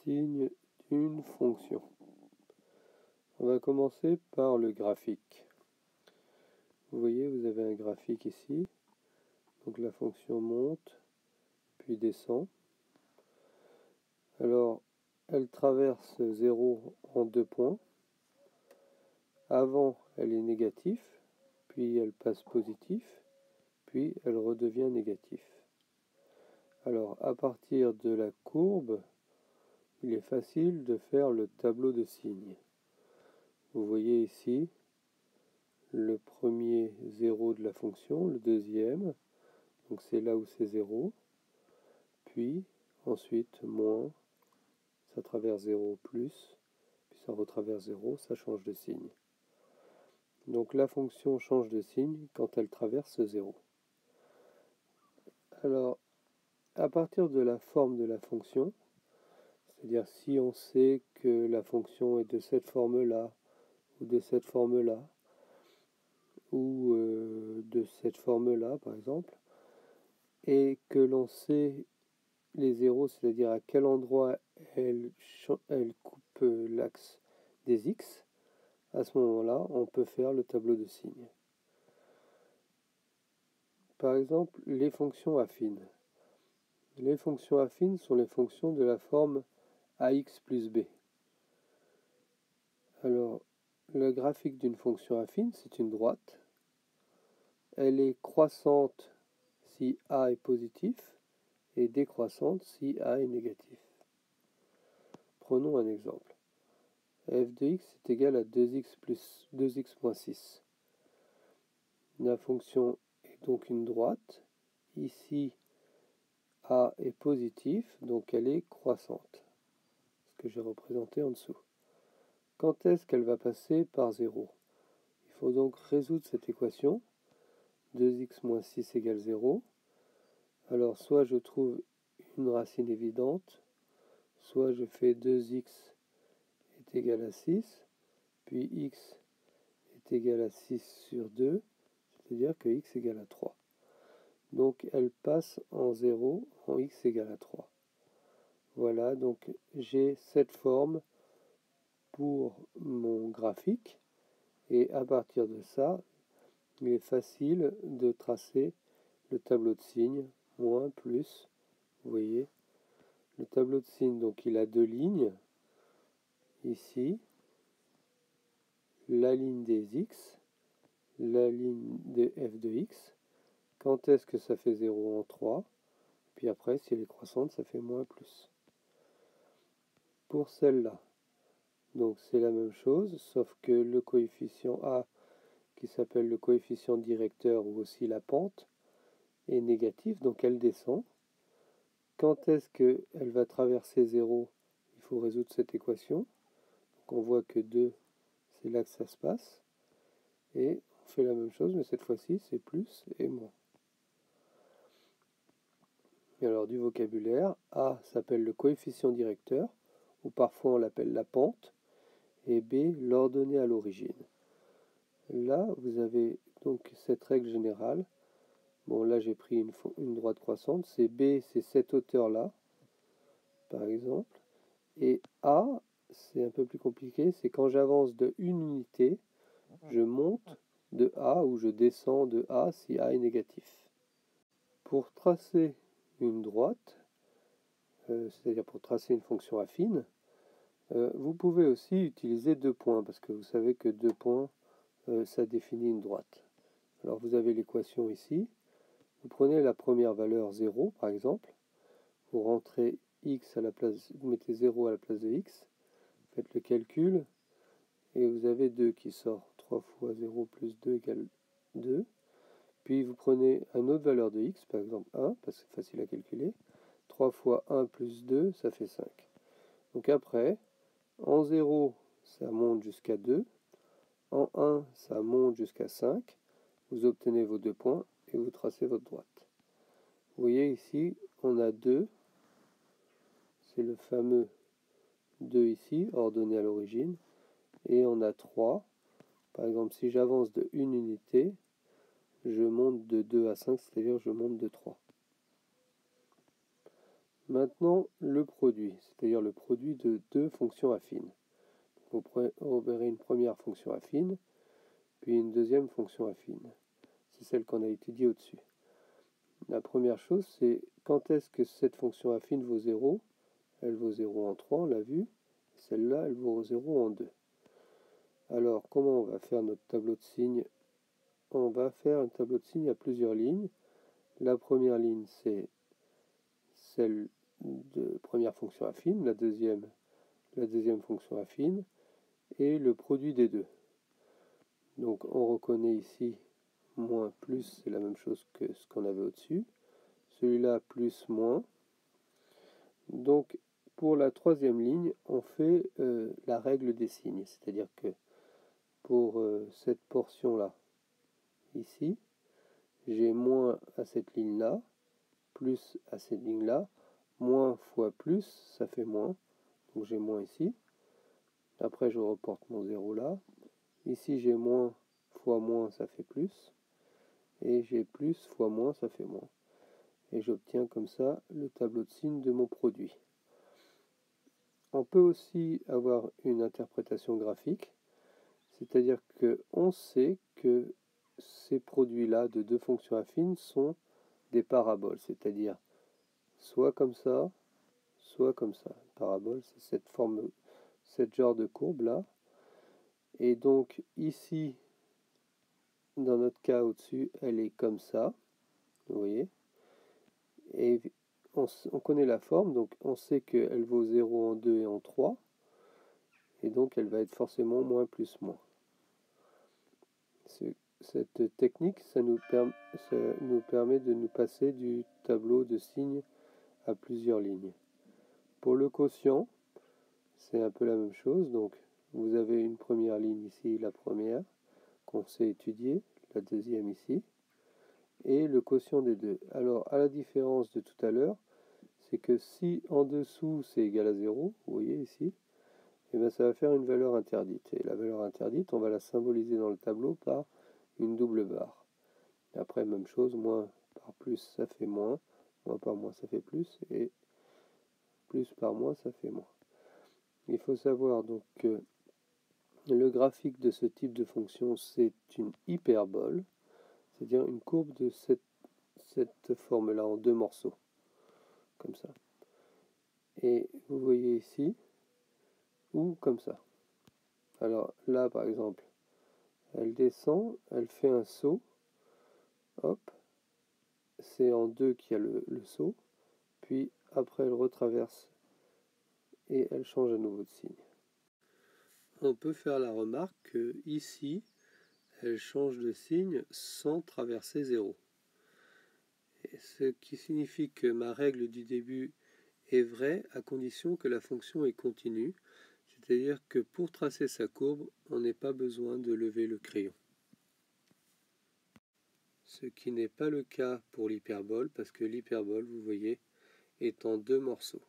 signe d'une fonction. On va commencer par le graphique. Vous voyez, vous avez un graphique ici. Donc la fonction monte, puis descend. Alors, elle traverse 0 en 2 points. Avant, elle est négative, puis elle passe positif, puis elle redevient négatif. Alors, à partir de la courbe, il est facile de faire le tableau de signes. Vous voyez ici le premier 0 de la fonction, le deuxième, donc c'est là où c'est 0, puis ensuite moins, ça traverse 0 plus, puis ça retraverse 0, ça change de signe. Donc la fonction change de signe quand elle traverse 0. Alors, à partir de la forme de la fonction, c'est-à-dire si on sait que la fonction est de cette forme-là, ou de cette forme-là, ou de cette forme-là, par exemple, et que l'on sait les zéros, c'est-à-dire à quel endroit elle coupe l'axe des x, à ce moment-là, on peut faire le tableau de signes. Par exemple, les fonctions affines. Les fonctions affines sont les fonctions de la forme ax plus b. Alors, le graphique d'une fonction affine, c'est une droite. Elle est croissante si a est positif et décroissante si a est négatif. Prenons un exemple. f de x est égal à 2x plus 2x moins 6. La fonction est donc une droite. Ici, a est positif, donc elle est croissante. Ce que j'ai représenté en dessous. Quand est-ce qu'elle va passer par 0? Il faut donc résoudre cette équation. 2x moins 6 égale 0. Alors, soit je trouve une racine évidente, soit je fais 2x est égal à 6, puis x est égal à 6 sur 2, c'est-à-dire que x égale à 3. Donc elle passe en 0 en x égale à 3. Voilà, donc j'ai cette forme pour mon graphique, et à partir de ça, il est facile de tracer le tableau de signes, moins, plus, vous voyez. Le tableau de signes, donc il a deux lignes, ici, la ligne des x, la ligne de f de x. Quand est-ce que ça fait 0 en 3? Puis après, si elle est croissante, ça fait moins, plus. Pour celle-là, donc c'est la même chose, sauf que le coefficient a, qui s'appelle le coefficient directeur ou aussi la pente, est négatif, donc elle descend. Quand est-ce qu'elle va traverser 0? Il faut résoudre cette équation. Donc on voit que 2, c'est là que ça se passe. Et on fait la même chose, mais cette fois-ci, c'est plus et moins. Et alors du vocabulaire, A s'appelle le coefficient directeur, ou parfois on l'appelle la pente, et B, l'ordonnée à l'origine. Là, vous avez donc cette règle générale. Bon, là j'ai pris une droite croissante, c'est B, c'est cette hauteur-là, par exemple. Et A, c'est un peu plus compliqué, c'est quand j'avance de une unité, je monte de A ou je descends de A si A est négatif. Pour tracer une droite, c'est-à-dire pour tracer une fonction affine, vous pouvez aussi utiliser 2 points, parce que vous savez que 2 points, ça définit une droite. Alors vous avez l'équation ici, vous prenez la première valeur 0 par exemple, vous rentrez x à la place, vous mettez 0 à la place de x, faites le calcul, et vous avez 2 qui sort. 3 fois 0 plus 2 égale 2. Puis vous prenez une autre valeur de x, par exemple 1, parce que c'est facile à calculer. 3 fois 1 plus 2, ça fait 5. Donc après, en 0, ça monte jusqu'à 2. En 1, ça monte jusqu'à 5. Vous obtenez vos 2 points et vous tracez votre droite. Vous voyez ici, on a 2. C'est le fameux 2 ici, ordonné à l'origine. Et on a 3. Par exemple, si j'avance de 1 unité, je monte de 2 à 5, c'est-à-dire je monte de 3. Maintenant, le produit, c'est-à-dire le produit de deux fonctions affines. Vous verrez une première fonction affine, puis une deuxième fonction affine. C'est celle qu'on a étudiée au-dessus. La première chose, c'est quand est-ce que cette fonction affine vaut 0 ? Elle vaut 0 en 3, on l'a vu. Celle-là, elle vaut 0 en 2. Alors, comment on va faire notre tableau de signes? On va faire un tableau de signes à plusieurs lignes. La première ligne, c'est celle de première fonction affine, la deuxième fonction affine, et le produit des deux. Donc on reconnaît ici moins plus, c'est la même chose que ce qu'on avait au-dessus. Celui-là plus moins. Donc pour la troisième ligne, on fait la règle des signes, c'est-à-dire que pour cette portion-là, ici, j'ai moins à cette ligne-là, plus à cette ligne-là, moins fois plus, ça fait moins, donc j'ai moins ici. Après je reporte mon 0 là. Ici j'ai moins fois moins, ça fait plus. Et j'ai plus fois moins, ça fait moins. Et j'obtiens comme ça le tableau de signes de mon produit. On peut aussi avoir une interprétation graphique, c'est-à-dire qu'on sait que ces produits-là de deux fonctions affines sont des paraboles, c'est-à-dire soit comme ça, soit comme ça. Parabole, c'est cette forme, cette genre de courbe-là. Et donc ici, dans notre cas au-dessus, elle est comme ça, vous voyez. Et on connaît la forme, donc on sait qu'elle vaut 0 en 2 et en 3. Et donc elle va être forcément moins plus moins. Cette technique, ça nous permet de nous passer du tableau de signes à plusieurs lignes. Pour le quotient, c'est un peu la même chose. Donc vous avez une première ligne ici, la première, qu'on sait étudier, la deuxième ici, et le quotient des deux. Alors, à la différence de tout à l'heure, c'est que si en dessous c'est égal à 0, vous voyez ici, et bien ça va faire une valeur interdite. Et la valeur interdite, on va la symboliser dans le tableau par une double barre. Et après, même chose, moins par plus, ça fait moins par moins, ça fait plus, et plus par moins, ça fait moins. Il faut savoir donc que le graphique de ce type de fonction, c'est une hyperbole, c'est-à-dire une courbe de cette forme-là en deux morceaux, comme ça. Et vous voyez ici, ou comme ça. Alors là, par exemple, elle descend, elle fait un saut, hop, c'est en 2 qu'il y a le saut, puis après elle retraverse et elle change à nouveau de signe. On peut faire la remarque que ici, elle change de signe sans traverser 0. Ce qui signifie que ma règle du début est vraie à condition que la fonction est continue, c'est-à-dire que pour tracer sa courbe, on n'a pas besoin de lever le crayon. Ce qui n'est pas le cas pour l'hyperbole, parce que l'hyperbole, vous voyez, est en deux morceaux.